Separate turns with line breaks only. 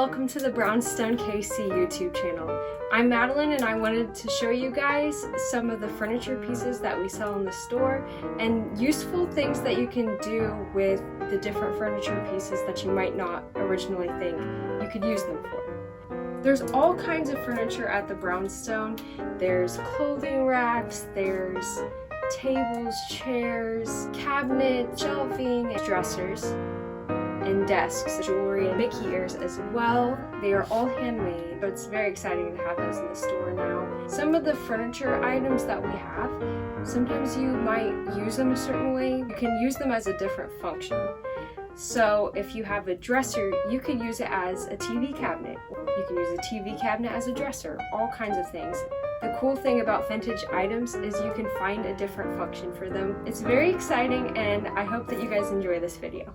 welcome to the Brownstone KC YouTube channel. I'm Madeline and I wanted to show you guys some of the furniture pieces that we sell in the store and useful things that you can do with the different furniture pieces that you might not originally think you could use them for. There's all kinds of furniture at the Brownstone. There's clothing racks, there's tables, chairs, cabinets, shelving, dressers, and desks, jewelry, and Mickey ears as well. They are all handmade, but it's very exciting to have those in the store now. Some of the furniture items that we have, sometimes you might use them a certain way. You can use them as a different function. So if you have a dresser, you could use it as a TV cabinet. You can use a TV cabinet as a dresser, all kinds of things. The cool thing about vintage items is you can find a different function for them. It's very exciting and I hope that you guys enjoy this video.